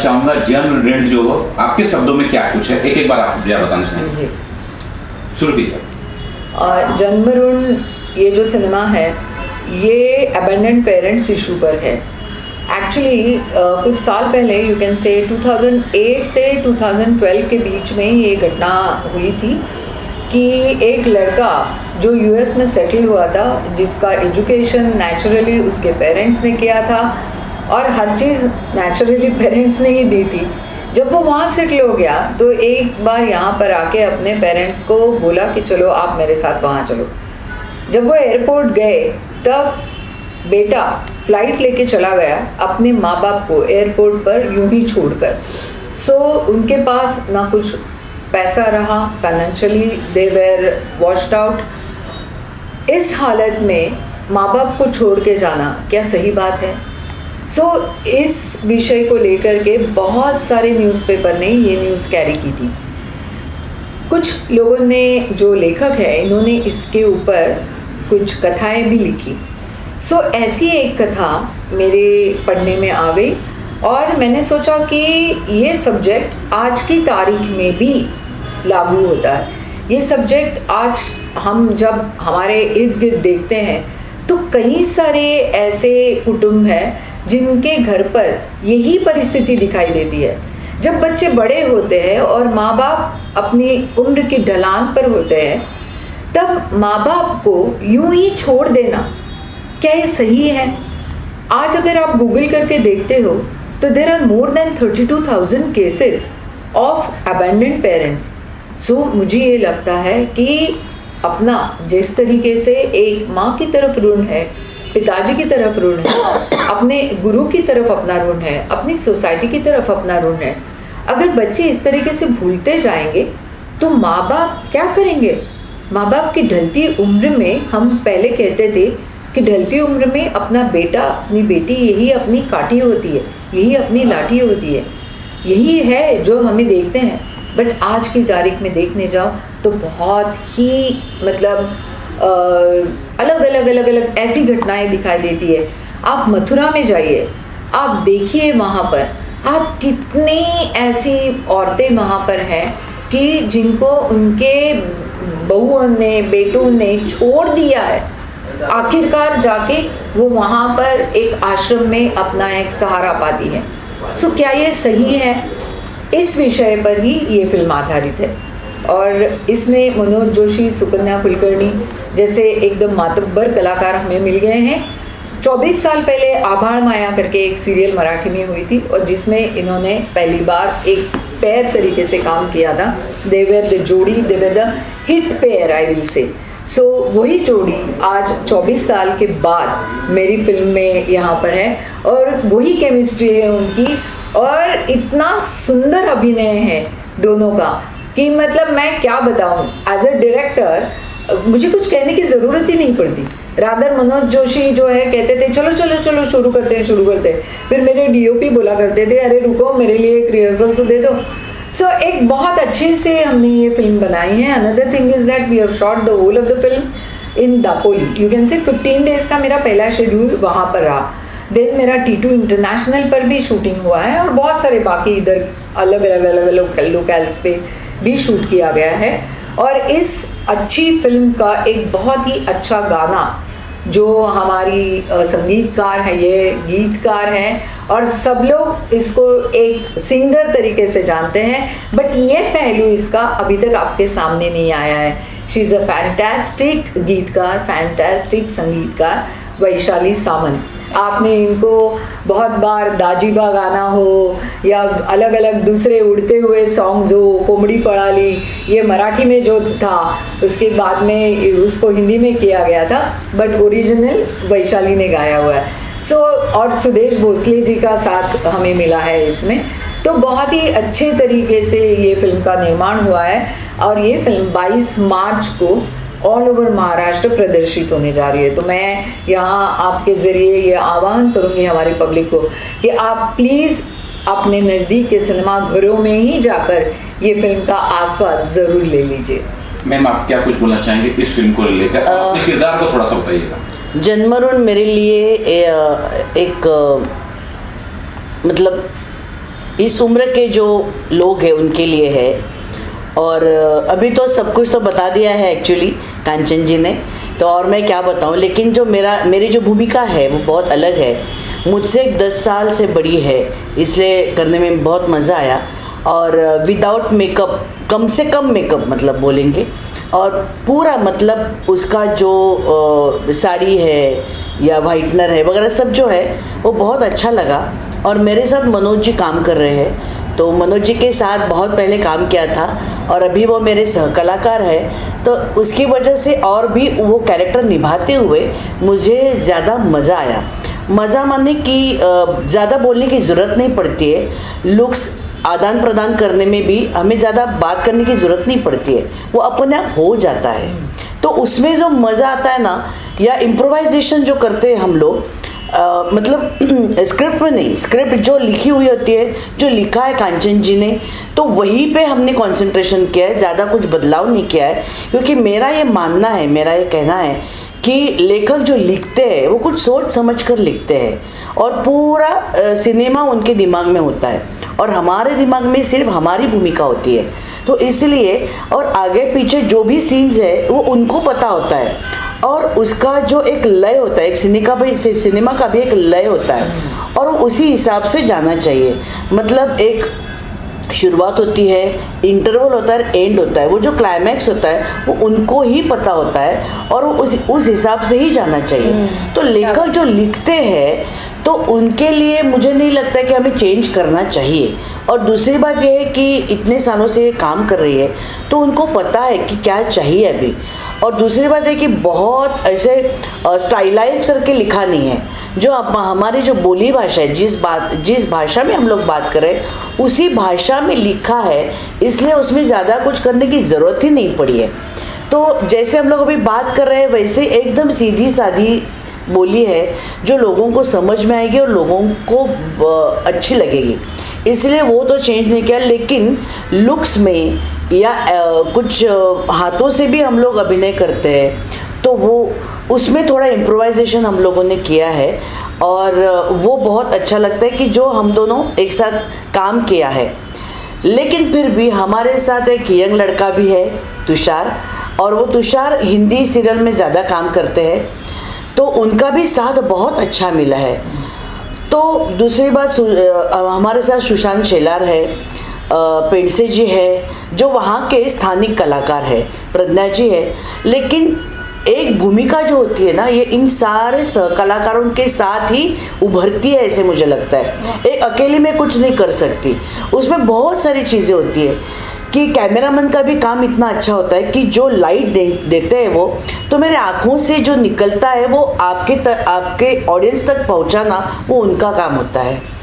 चाहूंगा जन्म ऋण जो आपके शब्दों में क्या कुछ है, एक एक बार आप बताना चाहेंगे। शुरू कीजिए। जन्म ऋण ये जो सिनेमा है ये अबेंडेंड पेरेंट्स इशू पर है। एक्चुअली कुछ साल पहले यू कैन से 2008 से 2012 के बीच में ये घटना हुई थी कि एक लड़का जो यूएस में सेटल हुआ था, जिसका एजुकेशन नेचुरली उसके पेरेंट्स ने किया था और हर चीज़ नेचुरली पेरेंट्स ने ही दी थी, जब वो वहाँ सेटल हो गया तो एक बार यहाँ पर आके अपने पेरेंट्स को बोला कि चलो आप मेरे साथ वहाँ चलो। जब वो एयरपोर्ट गए तब बेटा फ़्लाइट लेके चला गया अपने माँ बाप को एयरपोर्ट पर यूं ही छोड़कर। सो उनके पास ना कुछ पैसा रहा, financially they were washed out. इस हालत में माँ बाप को छोड़ के जाना क्या सही बात है? सो इस विषय को लेकर के बहुत सारे न्यूज़पेपर ने ये न्यूज़ कैरी की थी। कुछ लोगों ने, जो लेखक है, इन्होंने इसके ऊपर कुछ कथाएं भी लिखी। सो ऐसी एक कथा मेरे पढ़ने में आ गई और मैंने सोचा कि ये सब्जेक्ट आज की तारीख में भी लागू होता है। ये सब्जेक्ट आज हम जब हमारे इर्द गिर्द देखते हैं तो कई सारे ऐसे कुटुंब हैं जिनके घर पर यही परिस्थिति दिखाई देती है। जब बच्चे बड़े होते हैं और माँ बाप अपनी उम्र की ढलान पर होते हैं, तब माँ बाप को यूं ही छोड़ देना क्या ये सही है? आज अगर आप गूगल करके देखते हो तो there are more than 32,000 cases of abandoned parents. So मुझे ये लगता है कि अपना जिस तरीके से एक माँ की तरफ ऋण है, पिताजी की तरफ ऋण है, अपने गुरु की तरफ अपना ऋण है, अपनी सोसाइटी की तरफ अपना ऋण है, अगर बच्चे इस तरीके से भूलते जाएंगे तो माँ बाप क्या करेंगे? माँ बाप की ढलती उम्र में, हम पहले कहते थे कि ढलती उम्र में अपना बेटा अपनी बेटी यही अपनी काठी होती है, यही अपनी लाठी होती है, यही है जो हमें देखते हैं। बट आज की तारीख में देखने जाओ तो बहुत ही अलग अलग ऐसी घटनाएं दिखाई देती है। आप मथुरा में जाइए, आप देखिए वहाँ पर आप कितनी ऐसी औरतें वहाँ पर हैं कि जिनको उनके बहुओं ने, बेटों ने छोड़ दिया है। आखिरकार जाके वो वहाँ पर एक आश्रम में अपना एक सहारा पाती है। सो क्या ये सही है? इस विषय पर ही ये फिल्म आधारित है और इसमें मनोज जोशी, सुकन्या कुलकर्णी जैसे एकदम मातब्बर कलाकार हमें मिल गए हैं। 24 साल पहले आभाड़ माया करके एक सीरियल मराठी में हुई थी और जिसमें इन्होंने पहली बार एक पेयर तरीके से काम किया था। दे were the jodi, they were the hit pair, I will say. So वही जोड़ी आज 24 साल के बाद मेरी फिल्म में यहाँ पर है और वही केमिस्ट्री है उनकी और इतना सुंदर अभिनय है दोनों का कि मतलब मैं क्या बताऊँ। एज अ डायरेक्टर मुझे कुछ कहने की ज़रूरत ही नहीं पड़ती। रादर मनोज जोशी जो है कहते थे चलो चलो चलो शुरू करते हैं। फिर मेरे डीओपी बोला करते थे अरे रुको मेरे लिए एक रिहर्सल तो दे दो। सो एक बहुत अच्छे से हमने ये फिल्म बनाई है। Another thing is that we have shot the whole of the film in Dapoli. You can say 15 days का मेरा पहला शेड्यूल वहाँ पर रहा। देन मेरा T2 इंटरनेशनल पर भी शूटिंग हुआ है और बहुत सारे बाकी इधर अलग अलग लोकल्स पे भी शूट किया गया है। और इस अच्छी फिल्म का एक बहुत ही अच्छा गाना जो हमारी संगीतकार है, ये गीतकार हैं और सब लोग इसको एक सिंगर तरीके से जानते हैं, बट ये पहलू इसका अभी तक आपके सामने नहीं आया है। शी इज़ अ फैंटास्टिक गीतकार, फैंटास्टिक संगीतकार, वैशाली सामंत। आपने इनको बहुत बार दाजीबा गाना हो या अलग अलग दूसरे उड़ते हुए सॉन्ग्स हो, कोमड़ी पड़ाली, ये मराठी में जो था उसके बाद में उसको हिंदी में किया गया था, बट ओरिजिनल वैशाली ने गाया हुआ है। सो और सुदेश भोसले जी का साथ हमें मिला है इसमें। तो बहुत ही अच्छे तरीके से ये फिल्म का निर्माण हुआ है और ये फिल्म 22 मार्च को ऑल ओवर महाराष्ट्र प्रदर्शित होने जा रही है। तो मैं यहाँ आपके ज़रिए ये आह्वान करूँगी हमारी पब्लिक को कि आप प्लीज़ अपने नज़दीक के सिनेमा घरों में ही जाकर ये फिल्म का आस्वाद ज़रूर ले लीजिए। मैम आप क्या कुछ बोलना चाहेंगे इस फिल्म को लेकर? अपने किरदार को थोड़ा सा बताइएगा। जन्म ऋण मेरे लिए एक मतलब इस उम्र के जो लोग हैं उनके लिए है। और अभी तो सब कुछ तो बता दिया है एक्चुअली कांचन जी ने, तो और मैं क्या बताऊं, लेकिन जो मेरी जो भूमिका है वो बहुत अलग है, मुझसे 10 साल से बड़ी है, इसलिए करने में बहुत मज़ा आया। और विदाउट मेकअप, कम से कम मेकअप मतलब बोलेंगे, और पूरा मतलब उसका जो साड़ी है या वाइटनर है वगैरह सब जो है वो बहुत अच्छा लगा। और मेरे साथ मनोज जी काम कर रहे हैं, तो मनोज जी के साथ बहुत पहले काम किया था और अभी वो मेरे सहकलाकार है, तो उसकी वजह से और भी वो कैरेक्टर निभाते हुए मुझे ज़्यादा मज़ा आया। मज़ा मानने की ज़्यादा बोलने की ज़रूरत नहीं पड़ती है, लुक्स आदान प्रदान करने में भी हमें ज़्यादा बात करने की ज़रूरत नहीं पड़ती है, वो अपने आप हो जाता है। तो उसमें जो मज़ा आता है ना, या इम्प्रोवाइजेशन जो करते हैं हम लोग, मतलब स्क्रिप्ट में नहीं, स्क्रिप्ट जो लिखी हुई होती है, जो लिखा है कांचन जी ने, तो वहीं पे हमने कंसंट्रेशन किया है, ज़्यादा कुछ बदलाव नहीं किया है। क्योंकि मेरा ये मानना है, मेरा ये कहना है कि लेखक जो लिखते हैं वो कुछ सोच समझ कर लिखते हैं, और पूरा सिनेमा उनके दिमाग में होता है और हमारे दिमाग में सिर्फ हमारी भूमिका होती है। तो इसलिए, और आगे पीछे जो भी सीन्स है वो उनको पता होता है, और उसका जो एक लय होता है, एक सिनेमा का भी एक लय होता है, और उसी हिसाब से जाना चाहिए। मतलब एक शुरुआत होती है, इंटरवल होता है, एंड होता है, वो जो क्लाइमैक्स होता है वो उनको ही पता होता है, और वो उस हिसाब से ही जाना चाहिए। तो लेखक जो लिखते हैं तो उनके लिए मुझे नहीं लगता है कि हमें चेंज करना चाहिए। और दूसरी बात यह है कि इतने सालों से ये काम कर रही है तो उनको पता है कि क्या चाहिए अभी। और दूसरी बात है कि बहुत ऐसे स्टाइलाइज करके लिखा नहीं है, जो हमारी जो बोली भाषा है, जिस भाषा में हम लोग बात करें उसी भाषा में लिखा है, इसलिए उसमें ज़्यादा कुछ करने की ज़रूरत ही नहीं पड़ी है। तो जैसे हम लोग अभी बात कर रहे हैं वैसे एकदम सीधी सादी बोली है जो लोगों को समझ में आएगी और लोगों को अच्छी लगेगी, इसलिए वो तो चेंज नहीं किया। लेकिन लुक्स में या कुछ हाथों से भी हम लोग अभिनय करते हैं तो वो उसमें थोड़ा इम्प्रोवाइजेशन हम लोगों ने किया है, और वो बहुत अच्छा लगता है कि जो हम दोनों एक साथ काम किया है। लेकिन फिर भी हमारे साथ एक यंग लड़का भी है, तुषार, और वो तुषार हिंदी सीरियल में ज़्यादा काम करते हैं, तो उनका भी साथ बहुत अच्छा मिला है। तो दूसरी बात, हमारे साथ सुशांत शेलार है, पेंडसे जी है जो वहाँ के स्थानिक कलाकार है, प्रज्ञा जी है। लेकिन एक भूमिका जो होती है ना, ये इन सारे कलाकारों के साथ ही उभरती है, ऐसे मुझे लगता है। एक अकेले में कुछ नहीं कर सकती, उसमें बहुत सारी चीज़ें होती है कि कैमरामैन का भी काम इतना अच्छा होता है कि जो लाइट देते हैं वो, तो मेरे आँखों से जो निकलता है वो आपके ऑडियंस तक पहुंचाना वो उनका काम होता है।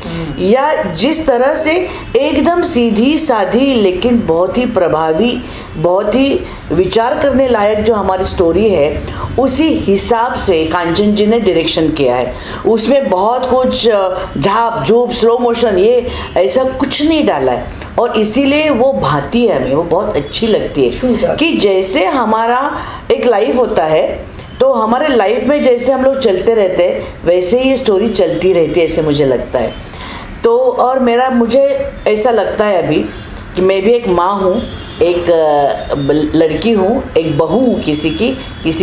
या जिस तरह से एकदम सीधी साधी लेकिन बहुत ही प्रभावी, बहुत ही विचार करने लायक जो हमारी स्टोरी है, उसी हिसाब से कांचन जी ने डायरेक्शन किया है। उसमें बहुत कुछ झाप झूप स्लो मोशन ये ऐसा कुछ नहीं डाला है, और इसीलिए वो भाती है, हमें वो बहुत अच्छी लगती है। कि जैसे हमारा एक लाइफ होता है तो हमारे लाइफ में जैसे हम लोग चलते रहते हैं वैसे ही ये स्टोरी चलती रहती है, ऐसे मुझे लगता है। तो और मुझे ऐसा लगता है अभी कि मैं भी एक माँ हूँ, एक लड़की हूँ, एक बहू हूँ, किसी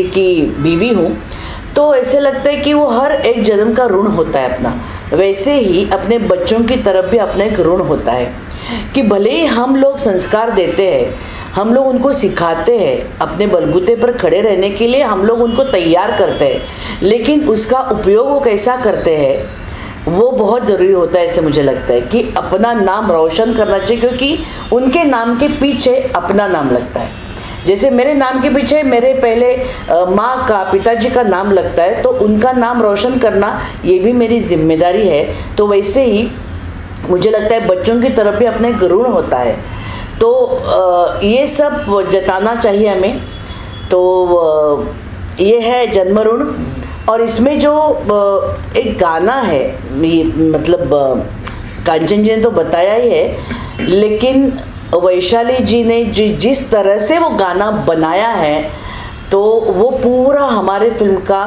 की बीवी हूँ, तो ऐसे लगता है कि वो हर एक जन्म का ऋण होता है अपना, वैसे ही अपने बच्चों की तरफ भी अपना एक ऋण होता है कि भले ही हम लोग संस्कार देते हैं, हम लोग उनको सिखाते हैं, अपने बलबूते पर खड़े रहने के लिए हम लोग उनको तैयार करते हैं, लेकिन उसका उपयोग वो कैसा करते हैं वो बहुत ज़रूरी होता है। ऐसे मुझे लगता है कि अपना नाम रोशन करना चाहिए, क्योंकि उनके नाम के पीछे अपना नाम लगता है। जैसे मेरे नाम के पीछे मेरे पहले माँ का, पिताजी का नाम लगता है, तो उनका नाम रोशन करना ये भी मेरी जिम्मेदारी है। तो वैसे ही मुझे लगता है बच्चों की तरफ भी अपना एक ऋण होता है, तो ये सब जताना चाहिए हमें। तो ये है जन्म ऋण। और इसमें जो एक गाना है, मतलब कांचन जी ने तो बताया ही है, लेकिन वैशाली जी ने जिस तरह से वो गाना बनाया है, तो वो पूरा हमारे फिल्म का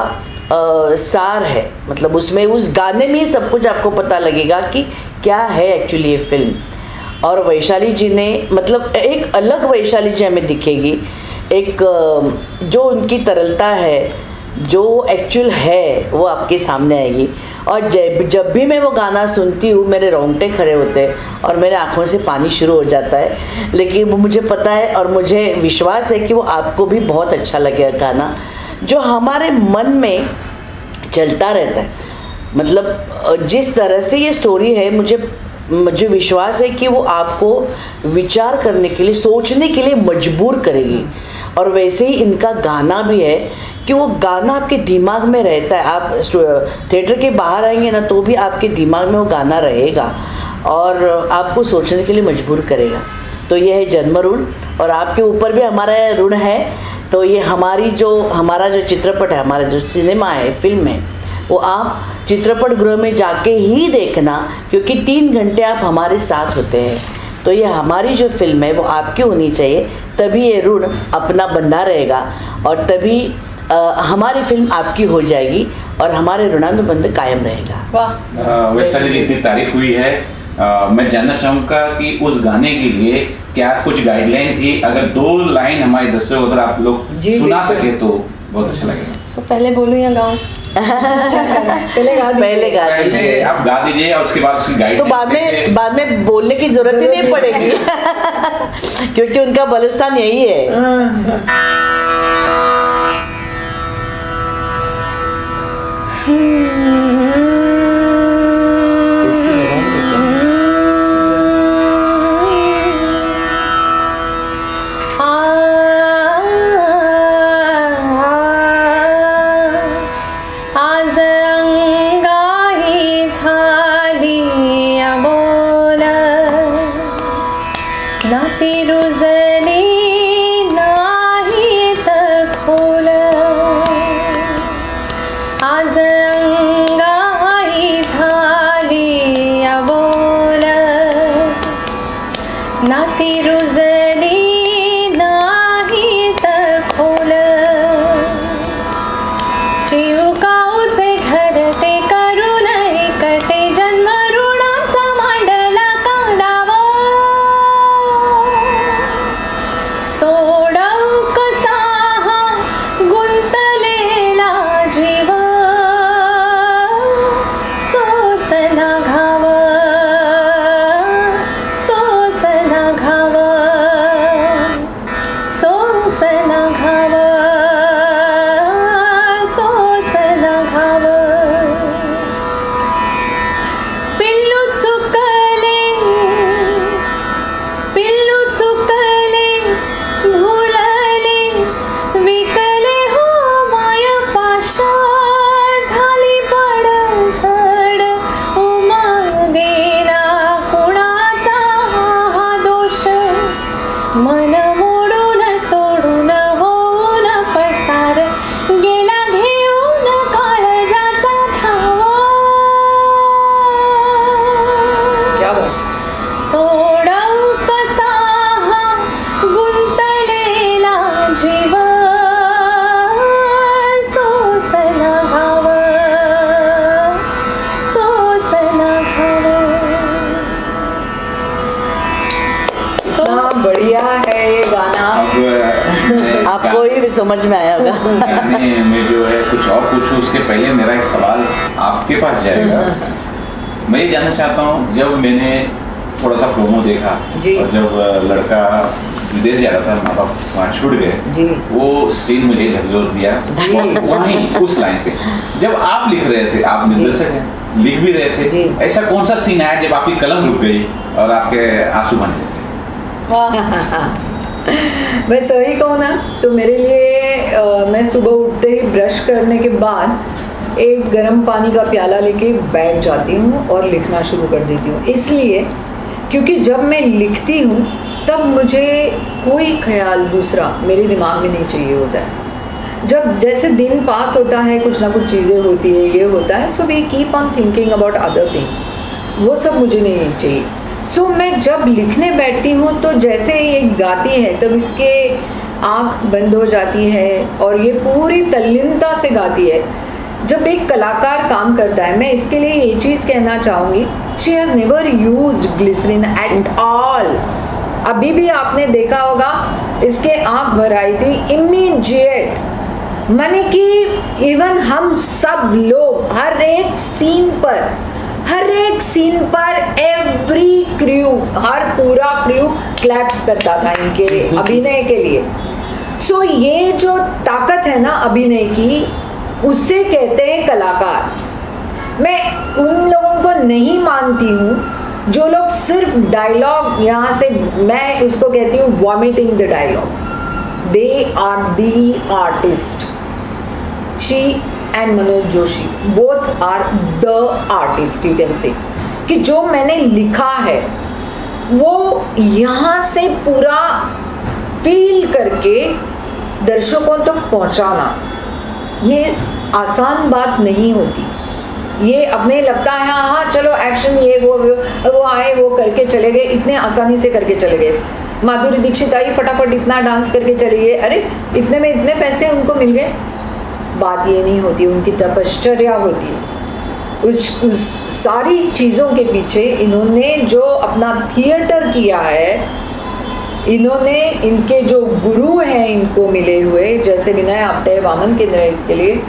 सार है, मतलब उसमें उस गाने में ही सब कुछ आपको पता लगेगा कि क्या है एक्चुअली ये फिल्म। और वैशाली जी ने, मतलब एक अलग वैशाली जी हमें दिखेगी, एक जो उनकी तरलता है, जो एक्चुअल है वो आपके सामने आएगी। और जब भी मैं वो गाना सुनती हूँ मेरे रोंगटे खड़े होते हैं और मेरे आँखों से पानी शुरू हो जाता है। लेकिन वो मुझे पता है और मुझे विश्वास है कि वो आपको भी बहुत अच्छा लगेगा गाना, जो हमारे मन में चलता रहता है। मतलब जिस तरह से ये स्टोरी है, मुझे विश्वास है कि वो आपको विचार करने के लिए, सोचने के लिए मजबूर करेगी। और वैसे ही इनका गाना भी है कि वो गाना आपके दिमाग में रहता है। आप थिएटर के बाहर आएंगे ना तो भी आपके दिमाग में वो गाना रहेगा और आपको सोचने के लिए मजबूर करेगा। तो ये है जन्म ऋण, और आपके ऊपर भी हमारा ऋण है। तो ये हमारा जो चित्रपट है, हमारा जो सिनेमा है, फिल्म है, वो आप चित्रपट गृह में जाके ही देखना, क्योंकि 3 घंटे आप हमारे साथ होते हैं। तो ये हमारी जो फिल्म है वो आपकी होनी चाहिए, तभी ये ऋण अपना बंधा रहेगा और तभी हमारी फिल्म आपकी हो जाएगी और हमारे ऋणानुबंध कायम रहेगा। वाह, वैशाली जी इतनी तारीफ हुई है, मैं जानना चाहूँगा कि उस गाने के लिए क्या कुछ गाइडलाइन थी? अगर 2 लाइन हमारे दर्शकों अगर आप लोग सुना सके तो बहुत अच्छा लगेगा। पहले बोलूं या गाऊं? पहले गा पहले आप गा दीजिए और उसके बाद उसकी गाइड तो बाद में बोलने की जरूरत ही नहीं पड़ेगी क्योंकि उनका बलिस्तान यही है। बढ़िया है ये गाना। आपको ही समझ में आया होगा। गाने में जो है कुछ और पूछूं उसके पहले मेरा एक सवाल आपके पास जाएगा। मैं ये जानना चाहता हूँ, जब मैंने थोड़ा सा प्रोमो देखा और जब लड़का विदेश जा रहा था, माँ बाप वहाँ छूट गए, वो सीन मुझे झकझोर दिया वहीं उस लाइन पे। जब आप लिख रहे थे, आप निर्देशक हैं, लिख भी रहे थे, ऐसा कौन सा सीन आया जब आपकी कलम रुक गई और आपके आंसू बन गए? मैं सही कहूँ ना तो मेरे लिए मैं सुबह उठते ही ब्रश करने के बाद एक गर्म पानी का प्याला लेके बैठ जाती हूँ और लिखना शुरू कर देती हूँ। इसलिए क्योंकि जब मैं लिखती हूँ तब मुझे कोई ख्याल दूसरा मेरे दिमाग में नहीं चाहिए होता है। जब जैसे दिन पास होता है, कुछ ना कुछ चीज़ें होती है, ये होता है, so we keep on thinking about other things, वो सब मुझे नहीं चाहिए। सो मैं जब लिखने बैठती हूँ तो जैसे ये गाती है तब इसके आँख बंद हो जाती है और ये पूरी तल्लीनता से गाती है जब एक कलाकार काम करता है, मैं इसके लिए ये चीज़ कहना चाहूँगी, she has never used glycerine at all. अभी भी आपने देखा होगा इसके आँख भर आई थी इमीडिएट। माने कि इवन हम सब लोग हर एक सीन पर एवरी क्रू, हर पूरा क्रू क्लैप करता था इनके अभिनय के लिए। सो ये जो ताकत है ना अभिनय की, उससे कहते हैं कलाकार। मैं उन लोगों को नहीं मानती हूँ जो लोग सिर्फ डायलॉग, यहाँ से मैं उसको कहती हूँ vomiting the dialogues. They are the artist. She and Manoj Joshi both are the artist, you can say, कि जो मैंने लिखा है वो यहाँ से पूरा फील करके दर्शकों तक पहुँचाना, ये आसान बात नहीं होती। ये अपने लगता है हाँ चलो एक्शन ये वो आए वो करके चले गए, इतने आसानी से करके चले गए। माधुरी दीक्षित आई फटाफट इतना डांस करके चली गई, अरे इतने में इतने पैसे उनको मिल गए। बात ये नहीं होती, उनकी तपश्चर्या होती है। उस सारी चीज़ों के पीछे इन्होंने जो अपना थिएटर किया है, इन्होंने इनके जो गुरु हैं इनको मिले हुए, जैसे विनय आपटे वामन केंद्र है इसके लिए,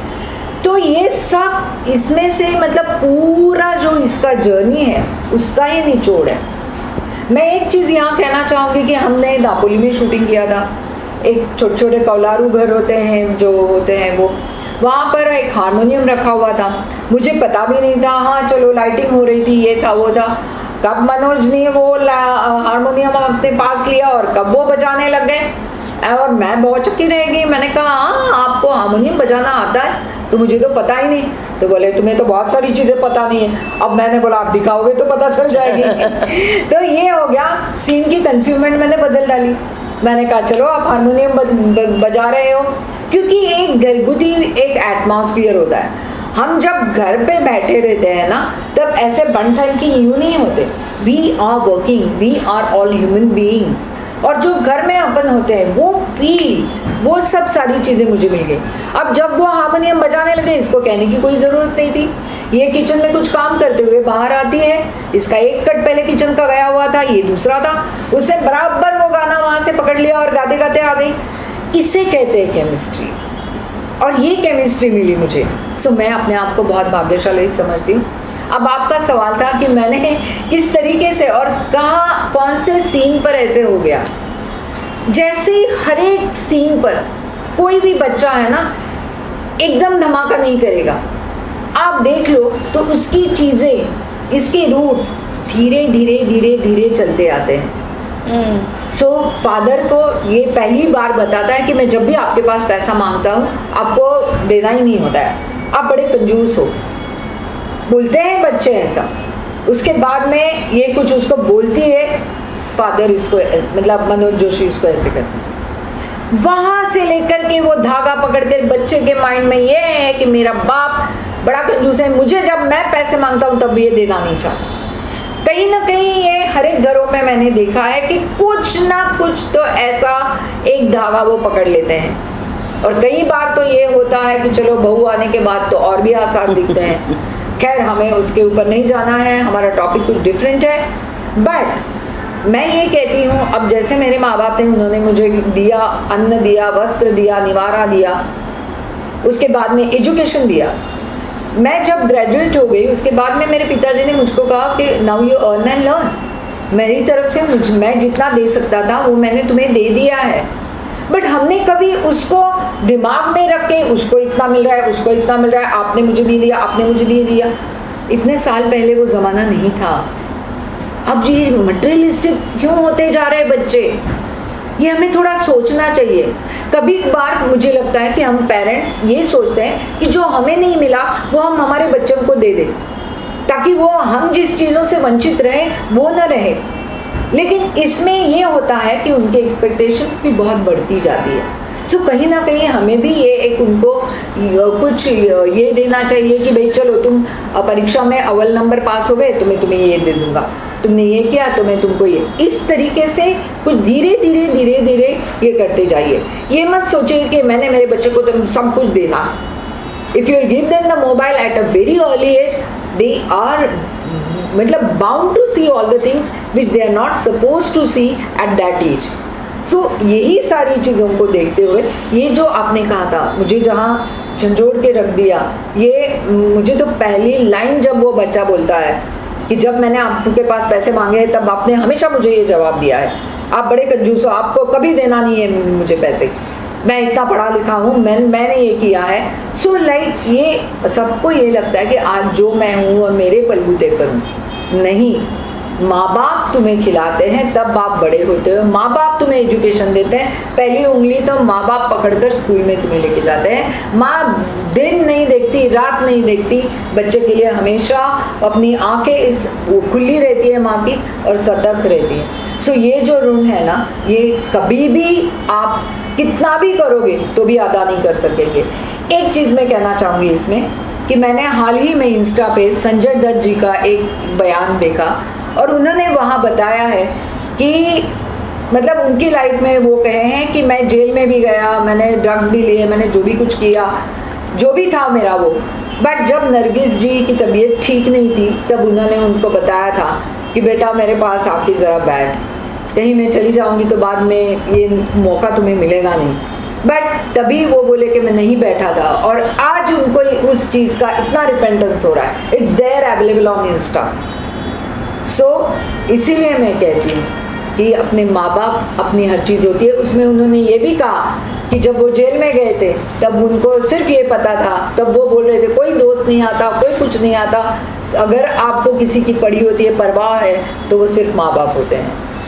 तो ये सब इसमें से मतलब पूरा जो इसका जर्नी है उसका ये निचोड़ है। मैं एक चीज़ यहाँ कहना चाहूँगी कि हमने दापोली में शूटिंग किया था। एक छोटे छोटे कौलारू घर होते हैं जो होते हैं वो, वहाँ पर एक हारमोनियम रखा हुआ था। मुझे पता भी नहीं था, हाँ चलो लाइटिंग हो रही थी, ये था वो था। कब मनोज ने वो हारमोनियम अपने पास लिया और कब वो बजाने लग गए और मैं बहुत चक्की रह गई। मैंने कहा हाँ आपको हारमोनियम बजाना आता है? तो मुझे तो पता ही नहीं। तो बोले तुम्हें तो बहुत सारी चीज़ें पता नहीं है। अब मैंने बोला आप दिखाओगे तो पता चल जाएगी। तो ये हो गया, सीन की कंस्यूमेंट मैंने बदल डाली। मैंने कहा चलो आप हारमोनियम बजा रहे हो, क्योंकि एक घरगुती एक एटमॉस्फेयर होता है। हम जब घर पे बैठे रहते हैं ना, तब ऐसे बंठन की यूँ नहीं होते। We are working, we are all human beings. और जो घर में अपन होते हैं वो फील, वो सब सारी चीज़ें मुझे मिल गई। अब जब वो हारमोनियम बजाने लगे, इसको कहने की कोई ज़रूरत नहीं थी। ये किचन में कुछ काम करते हुए बाहर आती है, इसका एक कट पहले किचन का गया हुआ था, ये दूसरा था, उससे बराबर वो गाना वहाँ से पकड़ लिया और गाते गाते आ गई। इसे कहते हैं केमिस्ट्री, और ये केमिस्ट्री मिली मुझे। सो मैं अपने आप को बहुत भाग्यशाली समझती हूँ। अब आपका सवाल था कि मैंने किस तरीके से और कहाँ कौन से सीन पर ऐसे हो गया। जैसे हर एक सीन पर कोई भी बच्चा है ना, एकदम धमाका नहीं करेगा। आप देख लो तो उसकी चीज़ें, इसके रूट्स धीरे धीरे धीरे धीरे चलते आते हैं। सो फादर को ये पहली बार बताता है कि मैं जब भी आपके पास पैसा मांगता हूँ आपको देना ही नहीं होता है, आप बड़े कंजूस हो। बोलते हैं बच्चे ऐसा। उसके बाद में ये कुछ उसको बोलती है, फादर इसको मतलब मनोज जोशी इसको ऐसे करते हैं। वहाँ से लेकर के वो धागा पकड़ कर बच्चे के माइंड में ये है कि मेरा बाप बड़ा कंजूस है, मुझे जब मैं पैसे मांगता हूँ तब ये देना नहीं चाहता। कहीं ना कहीं ये हर एक घरों में मैंने देखा है कि कुछ ना कुछ तो ऐसा एक धागा वो पकड़ लेते हैं। और कई बार तो ये होता है कि चलो बहू आने के बाद तो और भी आसार दिखते हैं। खैर हमें उसके ऊपर नहीं जाना है, हमारा टॉपिक कुछ डिफरेंट है। बट मैं ये कहती हूँ, अब जैसे मेरे माँ बाप थे, उन्होंने मुझे दिया, अन्न दिया, वस्त्र दिया, निवारा दिया, उसके बाद में एजुकेशन दिया। मैं जब ग्रेजुएट हो गई उसके बाद में मेरे पिताजी ने मुझको कहा कि now you earn and learn. मेरी तरफ से मैं जितना दे सकता था वो मैंने तुम्हें दे दिया है। बट हमने कभी उसको दिमाग में रख के उसको इतना मिल रहा है, उसको इतना मिल रहा है, आपने मुझे नहीं दिया, आपने मुझे नहीं दिया। इतने साल पहले वो ज़माना नहीं था। अब ये मटेरियलिस्टिक क्यों होते जा रहे बच्चे, ये हमें थोड़ा सोचना चाहिए। कभी बार मुझे लगता है कि हम पेरेंट्स ये सोचते हैं कि जो हमें नहीं मिला वो हम हमारे बच्चों को दे दें, ताकि वो हम जिस चीज़ों से वंचित रहे वो न रहे। लेकिन इसमें ये होता है कि उनके एक्सपेक्टेशंस भी बहुत बढ़ती जाती है। सो कहीं ना कहीं हमें भी ये एक उनको कुछ ये देना चाहिए कि भाई चलो तुम परीक्षा में अव्वल नंबर पास हो गए तो मैं तुम्हें ये दे दूंगा, तुमने ये किया तो मैं तुमको ये। इस तरीके से कुछ धीरे धीरे धीरे धीरे ये करते जाइए। ये मत सोचिए कि मैंने मेरे बच्चे को तो सब कुछ देना। If you give them the mobile at a very early age, they are मतलब bound to see all the things which they are not supposed to see at that age. So यही सारी चीज़ों को देखते हुए ये जो आपने कहा था, मुझे जहाँ झंझोड़ के रख दिया, ये मुझे तो पहली लाइन जब वो बच्चा बोलता है कि जब मैंने आपके पास पैसे मांगे हैं तब आपने हमेशा मुझे ये जवाब दिया है, आप बड़े कंजूस हो, आपको कभी देना नहीं है मुझे पैसे, मैं इतना पढ़ा लिखा हूँ, मैंने ये किया है. सो लाइक ये सबको ये लगता है कि आज जो मैं हूँ और मेरे बलबूते पर हूँ. नहीं, माँ बाप तुम्हें खिलाते हैं तब बाप बड़े होते हो, माँ बाप तुम्हें एजुकेशन देते हैं, पहली उंगली तो माँ बाप पकड़कर स्कूल में तुम्हें लेके जाते हैं. माँ दिन नहीं देखती, रात नहीं देखती, बच्चे के लिए हमेशा अपनी आंखें इस खुली रहती है माँ की और सतर्क रहती है. सो ये जो ऋण है ना, ये कभी भी आप कितना भी करोगे तो भी अदा नहीं कर सकेंगे. एक चीज़ मैं कहना चाहूँगी इसमें कि मैंने हाल ही में इंस्टा पे संजय दत्त जी का एक बयान देखा और उन्होंने वहाँ बताया है कि मतलब उनकी लाइफ में वो कहे हैं कि मैं जेल में भी गया, मैंने ड्रग्स भी लिए, मैंने जो भी कुछ किया, जो भी था मेरा वो, बट जब नरगिस जी की तबीयत ठीक नहीं थी तब उन्होंने उनको बताया था कि बेटा मेरे पास आके ज़रा बैठ, कहीं मैं चली जाऊंगी तो बाद में ये मौका तुम्हें मिलेगा नहीं. बट तभी वो बोले कि मैं नहीं बैठा था और आज उनको उस चीज़ का इतना रिपेंटेंस हो रहा है. It's there available on Insta. So इसीलिए मैं कहती हूँ कि अपने माँ बाप अपनी हर चीज़ होती है. उसमें उन्होंने ये भी कहा कि जब वो जेल में गए थे तब उनको सिर्फ ये पता था, तब वो बोल रहे थे कोई दोस्त नहीं आता, कोई कुछ नहीं आता, अगर आपको किसी की पड़ी होती है, परवाह है, तो वो सिर्फ माँ बाप होते हैं.